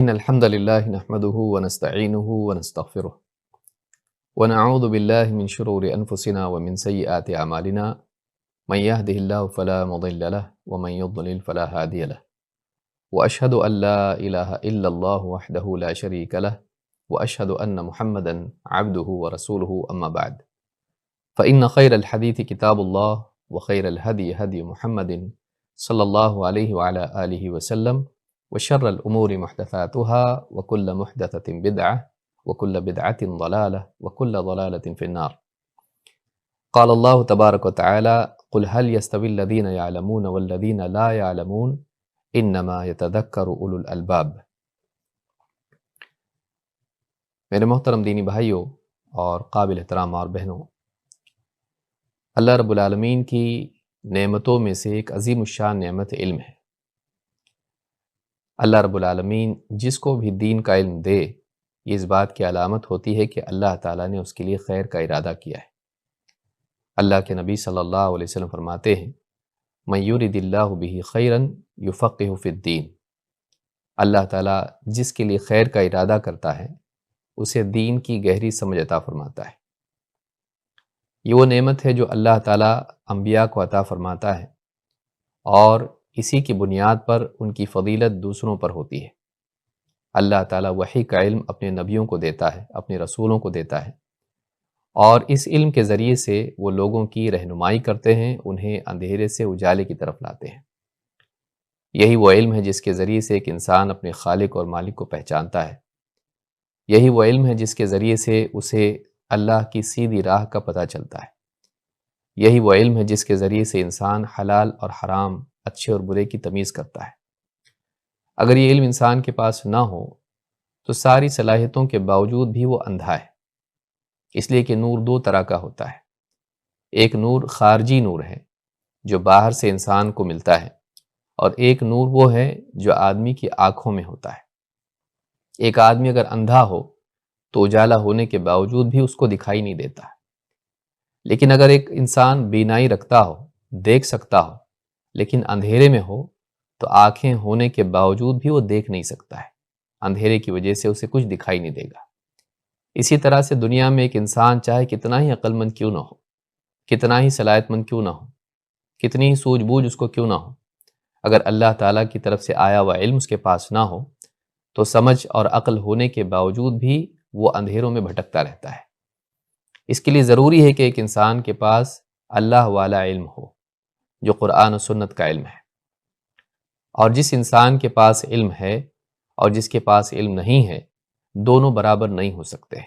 إن الحمد لله نحمده ونستعينه ونستغفره ونعوذ بالله من شرور أنفسنا ومن سيئات أعمالنا من يهده الله فلا مضل له ومن يضلل فلا هادي له وأشهد أن لا إله إلا الله وحده لا شريك له وأشهد أن محمدا عبده ورسوله أما بعد فإن خير الحديث كتاب الله وخير الهدي هدي محمد صلى الله عليه وعلى آله وسلم وشر الأمور محدثاتها وكل محدثة بدعة وكل بدعة ضلالة وكل ضلالة في النار قال الله تبارك وتعالى قل هل يستوي الذين يعلمون والذين لا يعلمون إنما يتذكر أولو الألباب۔ میرے محترم دینی بھائیوں اور قابل احترام اور بہنوں، اللہ رب العالمین کی نعمتوں میں سے ایک عظیم الشان نعمت علم ہے۔ اللہ رب العالمین جس کو بھی دین کا علم دے، یہ اس بات کی علامت ہوتی ہے کہ اللہ تعالیٰ نے اس کے لیے خیر کا ارادہ کیا ہے۔ اللہ کے نبی صلی اللہ علیہ وسلم فرماتے ہیں من یرد اللہ بہ خیرا یفقہ فی الدین، اللہ تعالیٰ جس کے لیے خیر کا ارادہ کرتا ہے اسے دین کی گہری سمجھ عطا فرماتا ہے۔ یہ وہ نعمت ہے جو اللہ تعالیٰ انبیاء کو عطا فرماتا ہے، اور اسی کی بنیاد پر ان کی فضیلت دوسروں پر ہوتی ہے۔ اللہ تعالیٰ وحی کا علم اپنے نبیوں کو دیتا ہے، اپنے رسولوں کو دیتا ہے، اور اس علم کے ذریعے سے وہ لوگوں کی رہنمائی کرتے ہیں، انہیں اندھیرے سے اجالے کی طرف لاتے ہیں۔ یہی وہ علم ہے جس کے ذریعے سے ایک انسان اپنے خالق اور مالک کو پہچانتا ہے۔ یہی وہ علم ہے جس کے ذریعے سے اسے اللہ کی سیدھی راہ کا پتہ چلتا ہے۔ یہی وہ علم ہے جس کے ذریعے سے انسان حلال اور حرام، اچھے اور برے کی تمیز کرتا ہے۔ اگر یہ علم انسان کے پاس نہ ہو تو ساری صلاحیتوں کے باوجود بھی وہ اندھا ہے، اس لیے کہ نور دو طرح کا ہوتا ہے۔ ایک نور خارجی نور ہے جو باہر سے انسان کو ملتا ہے، اور ایک نور وہ ہے جو آدمی کی آنکھوں میں ہوتا ہے۔ ایک آدمی اگر اندھا ہو تو اجالا ہونے کے باوجود بھی اس کو دکھائی نہیں دیتا، لیکن اگر ایک انسان بینائی رکھتا ہو، دیکھ سکتا ہو، لیکن اندھیرے میں ہو تو آنکھیں ہونے کے باوجود بھی وہ دیکھ نہیں سکتا ہے، اندھیرے کی وجہ سے اسے کچھ دکھائی نہیں دے گا۔ اسی طرح سے دنیا میں ایک انسان چاہے کتنا ہی عقل مند کیوں نہ ہو، کتنا ہی صلاحیت مند کیوں نہ ہو، کتنی ہی سوجھ بوجھ اس کو کیوں نہ ہو، اگر اللہ تعالیٰ کی طرف سے آیا ہوا علم اس کے پاس نہ ہو تو سمجھ اور عقل ہونے کے باوجود بھی وہ اندھیروں میں بھٹکتا رہتا ہے۔ اس کے لیے ضروری ہے کہ ایک انسان کے پاس اللہ والا علم ہو، جو قرآن و سنت کا علم ہے۔ اور جس انسان کے پاس علم ہے اور جس کے پاس علم نہیں ہے، دونوں برابر نہیں ہو سکتے،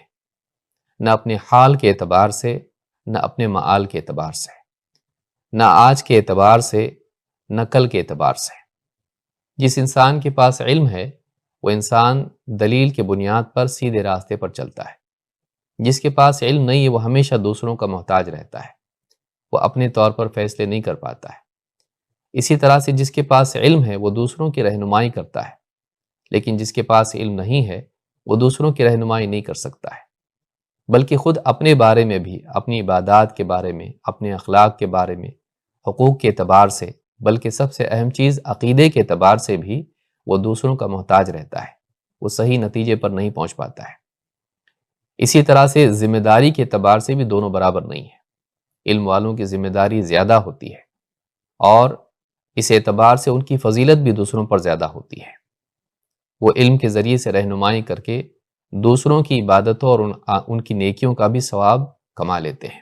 نہ اپنے حال کے اعتبار سے، نہ اپنے معال کے اعتبار سے، نہ آج کے اعتبار سے، نہ کل کے اعتبار سے۔ جس انسان کے پاس علم ہے وہ انسان دلیل کے بنیاد پر سیدھے راستے پر چلتا ہے۔ جس کے پاس علم نہیں ہے وہ ہمیشہ دوسروں کا محتاج رہتا ہے، وہ اپنے طور پر فیصلے نہیں کر پاتا ہے۔ اسی طرح سے جس کے پاس علم ہے وہ دوسروں کی رہنمائی کرتا ہے، لیکن جس کے پاس علم نہیں ہے وہ دوسروں کی رہنمائی نہیں کر سکتا ہے، بلکہ خود اپنے بارے میں بھی، اپنی عبادات کے بارے میں، اپنے اخلاق کے بارے میں، حقوق کے اعتبار سے، بلکہ سب سے اہم چیز عقیدے کے اعتبار سے بھی وہ دوسروں کا محتاج رہتا ہے، وہ صحیح نتیجے پر نہیں پہنچ پاتا ہے۔ اسی طرح سے ذمہ داری کے اعتبار سے بھی دونوں برابر نہیں ہیں۔ علم والوں کی ذمہ داری زیادہ ہوتی ہے، اور اس اعتبار سے ان کی فضیلت بھی دوسروں پر زیادہ ہوتی ہے۔ وہ علم کے ذریعے سے رہنمائی کر کے دوسروں کی عبادتوں اور ان کی نیکیوں کا بھی ثواب کما لیتے ہیں۔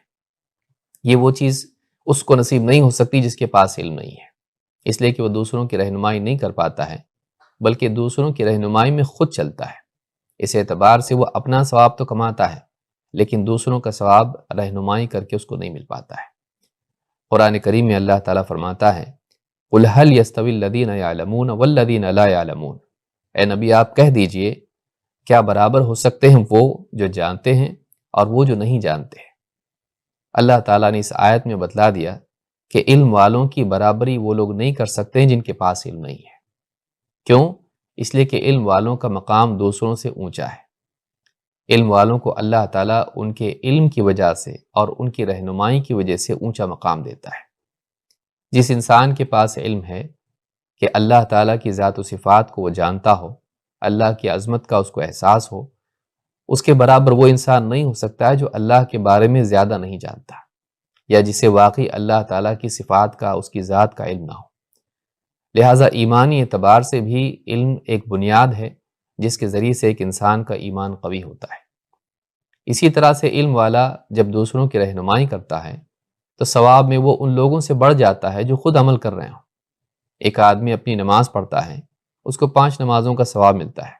یہ وہ چیز اس کو نصیب نہیں ہو سکتی جس کے پاس علم نہیں ہے، اس لیے کہ وہ دوسروں کی رہنمائی نہیں کر پاتا ہے، بلکہ دوسروں کی رہنمائی میں خود چلتا ہے۔ اس اعتبار سے وہ اپنا ثواب تو کماتا ہے، لیکن دوسروں کا ثواب رہنمائی کر کے اس کو نہیں مل پاتا ہے۔ قرآن کریم میں اللہ تعالیٰ فرماتا ہے قُلْ هَلْ يَسْتَوِي الَّذِينَ يَعْلَمُونَ وَالَّذِينَ لَا يَعْلَمُونَ، اے نبی آپ کہہ دیجئے کیا برابر ہو سکتے ہیں وہ جو جانتے ہیں اور وہ جو نہیں جانتے ہیں۔ اللہ تعالیٰ نے اس آیت میں بتلا دیا کہ علم والوں کی برابری وہ لوگ نہیں کر سکتے ہیں جن کے پاس علم نہیں ہے۔ کیوں؟ اس لیے کہ علم والوں کا مقام دوسروں سے اونچا ہے۔ علم والوں کو اللہ تعالیٰ ان کے علم کی وجہ سے اور ان کی رہنمائی کی وجہ سے اونچا مقام دیتا ہے۔ جس انسان کے پاس علم ہے کہ اللہ تعالیٰ کی ذات و صفات کو وہ جانتا ہو، اللہ کی عظمت کا اس کو احساس ہو، اس کے برابر وہ انسان نہیں ہو سکتا ہے جو اللہ کے بارے میں زیادہ نہیں جانتا، یا جسے واقعی اللہ تعالیٰ کی صفات کا، اس کی ذات کا علم نہ ہو۔ لہٰذا ایمانی اعتبار سے بھی علم ایک بنیاد ہے جس کے ذریعے سے ایک انسان کا ایمان قوی ہوتا ہے۔ اسی طرح سے علم والا جب دوسروں کی رہنمائی کرتا ہے تو ثواب میں وہ ان لوگوں سے بڑھ جاتا ہے جو خود عمل کر رہے ہوں۔ ایک آدمی اپنی نماز پڑھتا ہے، اس کو 5 نمازوں کا ثواب ملتا ہے،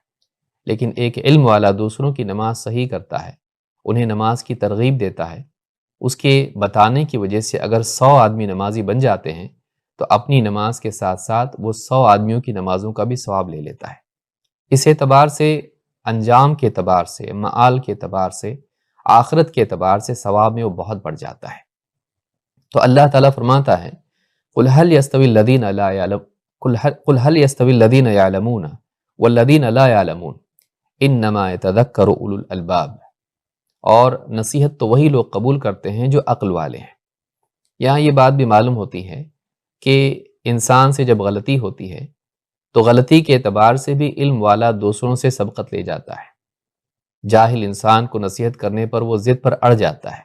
لیکن ایک علم والا دوسروں کی نماز صحیح کرتا ہے، انہیں نماز کی ترغیب دیتا ہے، اس کے بتانے کی وجہ سے اگر 100 آدمی نمازی بن جاتے ہیں تو اپنی نماز کے ساتھ ساتھ وہ 100 آدمیوں کی نمازوں کا بھی ثواب لے لیتا ہے۔ اس اعتبار سے، انجام کے اعتبار سے، معال کے اعتبار سے، آخرت کے اعتبار سے ثواب میں وہ بہت بڑھ جاتا ہے۔ تو اللہ تعالیٰ فرماتا ہے قُلْ هَلْ يَسْتَوِي الَّذِينَ لَا يَعْلَمُونَ قُلْ هَلْ يَسْتَوِي الَّذِينَ يَعْلَمُونَ وَالَّذِينَ لَا يَعْلَمُونَ إِنَّمَا يَتَذَكَّرُ أُولُو الْأَلْبَابِ، اور نصیحت تو وہی لوگ قبول کرتے ہیں جو عقل والے ہیں۔ یہاں یہ بات بھی معلوم ہوتی ہے کہ انسان سے جب غلطی ہوتی ہے تو غلطی کے اعتبار سے بھی علم والا دوسروں سے سبقت لے جاتا ہے۔ جاہل انسان کو نصیحت کرنے پر وہ ضد پر اڑ جاتا ہے،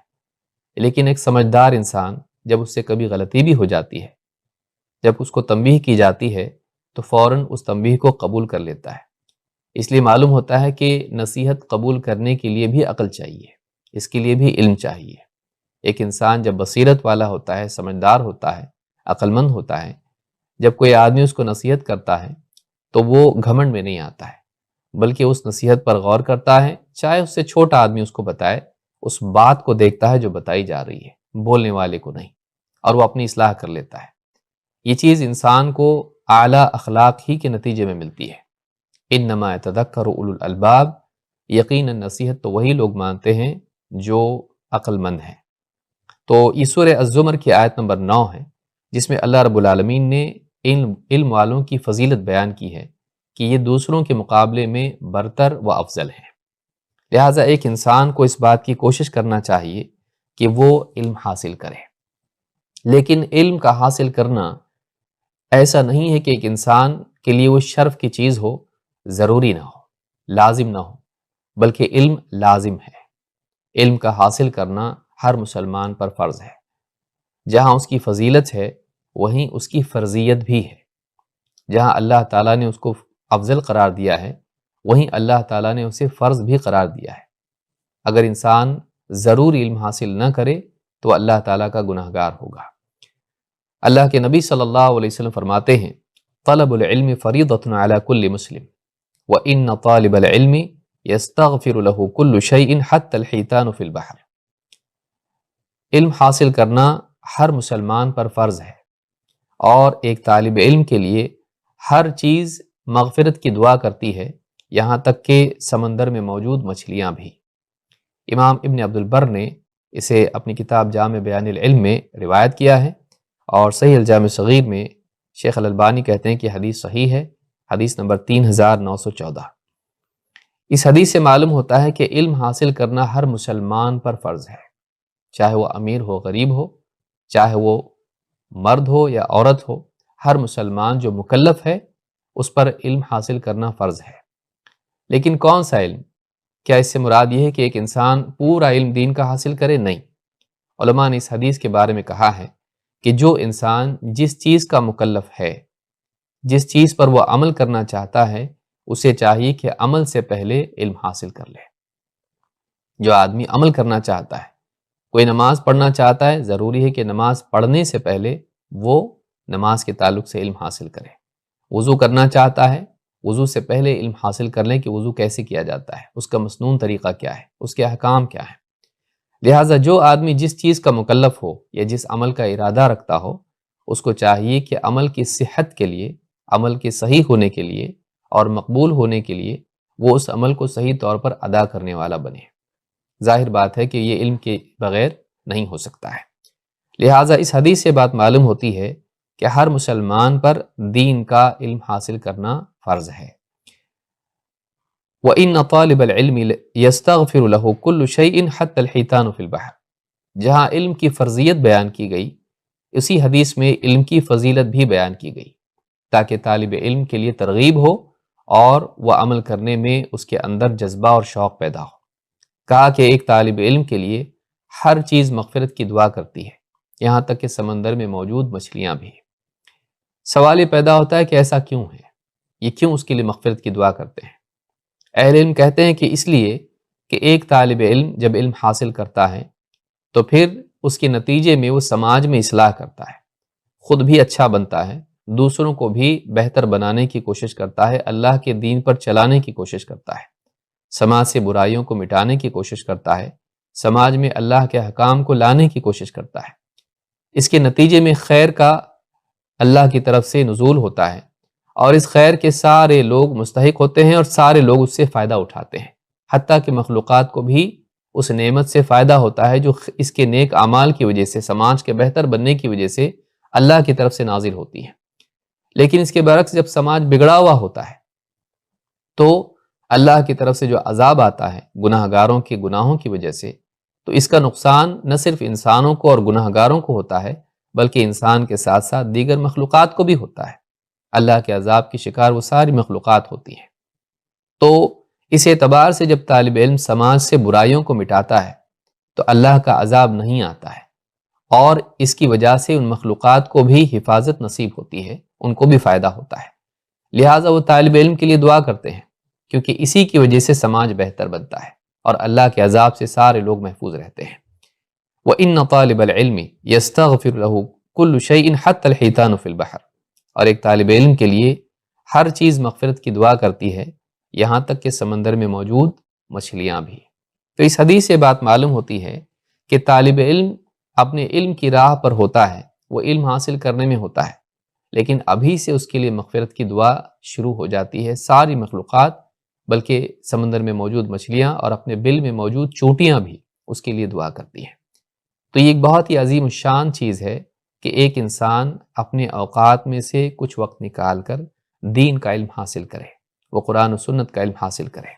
لیکن ایک سمجھدار انسان جب اس سے کبھی غلطی بھی ہو جاتی ہے، جب اس کو تنبیہ کی جاتی ہے تو فوراً اس تنبیہ کو قبول کر لیتا ہے۔ اس لیے معلوم ہوتا ہے کہ نصیحت قبول کرنے کے لیے بھی عقل چاہیے، اس کے لیے بھی علم چاہیے۔ ایک انسان جب بصیرت والا ہوتا ہے، سمجھدار ہوتا ہے، عقل مند ہوتا ہے، جب کوئی آدمی اس کو نصیحت کرتا ہے تو وہ گھمنڈ میں نہیں آتا ہے، بلکہ اس نصیحت پر غور کرتا ہے، چاہے اس سے چھوٹا آدمی اس کو بتائے، اس بات کو دیکھتا ہے جو بتائی جا رہی ہے، بولنے والے کو نہیں، اور وہ اپنی اصلاح کر لیتا ہے۔ یہ چیز انسان کو اعلیٰ اخلاق ہی کے نتیجے میں ملتی ہے۔ انما یتذکر اولو الالباب، یقیناً نصیحت تو وہی لوگ مانتے ہیں جو عقل مند ہیں۔ تو یہ سورہ الزمر کی آیت نمبر 9 ہے، جس میں اللہ رب العالمین نے علم والوں کی فضیلت بیان کی ہے کہ یہ دوسروں کے مقابلے میں برتر و افضل ہیں۔ لہٰذا ایک انسان کو اس بات کی کوشش کرنا چاہیے کہ وہ علم حاصل کرے، لیکن علم کا حاصل کرنا ایسا نہیں ہے کہ ایک انسان کے لیے وہ شرف کی چیز ہو، ضروری نہ ہو، لازم نہ ہو، بلکہ علم لازم ہے۔ علم کا حاصل کرنا ہر مسلمان پر فرض ہے۔ جہاں اس کی فضیلت ہے وہیں اس کی فرضیت بھی ہے۔ جہاں اللہ تعالیٰ نے اس کو افضل قرار دیا ہے وہیں اللہ تعالیٰ نے اسے فرض بھی قرار دیا ہے۔ اگر انسان ضرور علم حاصل نہ کرے تو اللہ تعالیٰ کا گناہگار ہوگا۔ اللہ کے نبی صلی اللہ علیہ وسلم فرماتے ہیں طلب العلم فریضۃ علی کل مسلم وان طالب العلم یستغفر له کل شیء حتی الحیتان فی البحر۔ علم حاصل کرنا ہر مسلمان پر فرض ہے، اور ایک طالب علم کے لیے ہر چیز مغفرت کی دعا کرتی ہے، یہاں تک کہ سمندر میں موجود مچھلیاں بھی۔ امام ابن عبد البر نے اسے اپنی کتاب جامع بیان العلم میں روایت کیا ہے، اور صحیح الجامع صغیر میں شیخ الالبانی کہتے ہیں کہ حدیث صحیح ہے، حدیث نمبر 3914۔ اس حدیث سے معلوم ہوتا ہے کہ علم حاصل کرنا ہر مسلمان پر فرض ہے، چاہے وہ امیر ہو، غریب ہو، چاہے وہ مرد ہو یا عورت ہو، ہر مسلمان جو مکلف ہے اس پر علم حاصل کرنا فرض ہے۔ لیکن کون سا علم؟ کیا اس سے مراد یہ ہے کہ ایک انسان پورا علم دین کا حاصل کرے؟ نہیں۔ علماء نے اس حدیث کے بارے میں کہا ہے کہ جو انسان جس چیز کا مکلف ہے، جس چیز پر وہ عمل کرنا چاہتا ہے، اسے چاہیے کہ عمل سے پہلے علم حاصل کر لے۔ جو آدمی عمل کرنا چاہتا ہے، کوئی نماز پڑھنا چاہتا ہے، ضروری ہے کہ نماز پڑھنے سے پہلے وہ نماز کے تعلق سے علم حاصل کرے۔ وضو کرنا چاہتا ہے، وضو سے پہلے علم حاصل کر لیں کہ وضو کیسے کیا جاتا ہے، اس کا مسنون طریقہ کیا ہے، اس کے احکام کیا ہیں۔ لہٰذا جو آدمی جس چیز کا مکلف ہو یا جس عمل کا ارادہ رکھتا ہو، اس کو چاہیے کہ عمل کی صحت کے لیے، عمل کے صحیح ہونے کے لیے اور مقبول ہونے کے لیے وہ اس عمل کو صحیح طور پر ادا کرنے والا بنے۔ ظاہر بات ہے کہ یہ علم کے بغیر نہیں ہو سکتا ہے۔ لہٰذا اس حدیث سے بات معلوم ہوتی ہے کہ ہر مسلمان پر دین کا علم حاصل کرنا فرض ہے۔ وَإِنَّ طَالِبَ الْعِلْمِ يَسْتَغْفِرُ لَهُ كُلُّ شَيْءٍ حَتَّى الْحِيتَانُ فِي الْبَحْرِ۔ جہاں علم کی فرضیت بیان کی گئی، اسی حدیث میں علم کی فضیلت بھی بیان کی گئی، تاکہ طالب علم کے لیے ترغیب ہو اور وہ عمل کرنے میں اس کے اندر جذبہ اور شوق پیدا ہو۔ کہا کہ ایک طالب علم کے لیے ہر چیز مغفرت کی دعا کرتی ہے، یہاں تک کہ سمندر میں موجود مچھلیاں بھی۔ سوال یہ پیدا ہوتا ہے کہ ایسا کیوں ہے؟ یہ کیوں اس کے لیے مغفرت کی دعا کرتے ہیں؟ اہل علم کہتے ہیں کہ اس لیے کہ ایک طالب علم جب علم حاصل کرتا ہے تو پھر اس کے نتیجے میں وہ سماج میں اصلاح کرتا ہے، خود بھی اچھا بنتا ہے، دوسروں کو بھی بہتر بنانے کی کوشش کرتا ہے، اللہ کے دین پر چلانے کی کوشش کرتا ہے، سماج سے برائیوں کو مٹانے کی کوشش کرتا ہے، سماج میں اللہ کے حکام کو لانے کی کوشش کرتا ہے۔ اس کے نتیجے میں خیر کا اللہ کی طرف سے نزول ہوتا ہے، اور اس خیر کے سارے لوگ مستحق ہوتے ہیں اور سارے لوگ اس سے فائدہ اٹھاتے ہیں، حتیٰ کہ مخلوقات کو بھی اس نعمت سے فائدہ ہوتا ہے جو اس کے نیک اعمال کی وجہ سے، سماج کے بہتر بننے کی وجہ سے اللہ کی طرف سے نازل ہوتی ہے۔ لیکن اس کے برعکس جب سماج بگڑا ہوا ہوتا ہے تو اللہ کی طرف سے جو عذاب آتا ہے گناہ گاروں کے گناہوں کی وجہ سے، تو اس کا نقصان نہ صرف انسانوں کو اور گناہ گاروں کو ہوتا ہے بلکہ انسان کے ساتھ ساتھ دیگر مخلوقات کو بھی ہوتا ہے۔ اللہ کے عذاب کی شکار وہ ساری مخلوقات ہوتی ہیں۔ تو اس اعتبار سے جب طالب علم سماج سے برائیوں کو مٹاتا ہے تو اللہ کا عذاب نہیں آتا ہے، اور اس کی وجہ سے ان مخلوقات کو بھی حفاظت نصیب ہوتی ہے، ان کو بھی فائدہ ہوتا ہے۔ لہٰذا وہ طالب علم کے لیے دعا کرتے ہیں، کیونکہ اسی کی وجہ سے سماج بہتر بنتا ہے اور اللہ کے عذاب سے سارے لوگ محفوظ رہتے ہیں۔ وَإِنَّ طَالِبَ الْعِلْمِ يَسْتَغْفِرُ لَهُ كُلُّ شَيْءٍ حَتَّى الْحِيتَانُ فِي الْبَحْرِ، اور ایک طالب علم کے لیے ہر چیز مغفرت کی دعا کرتی ہے، یہاں تک کہ سمندر میں موجود مچھلیاں بھی۔ تو اس حدیث سے بات معلوم ہوتی ہے کہ طالب علم اپنے علم کی راہ پر ہوتا ہے، وہ علم حاصل کرنے میں ہوتا ہے، لیکن ابھی سے اس کے لیے مغفرت کی دعا شروع ہو جاتی ہے۔ ساری مخلوقات، بلکہ سمندر میں موجود مچھلیاں اور اپنے بل میں موجود چونٹیاں بھی اس کے لیے دعا کرتی ہیں۔ تو یہ ایک بہت ہی عظیم الشان چیز ہے کہ ایک انسان اپنے اوقات میں سے کچھ وقت نکال کر دین کا علم حاصل کرے، وہ قرآن و سنت کا علم حاصل کرے۔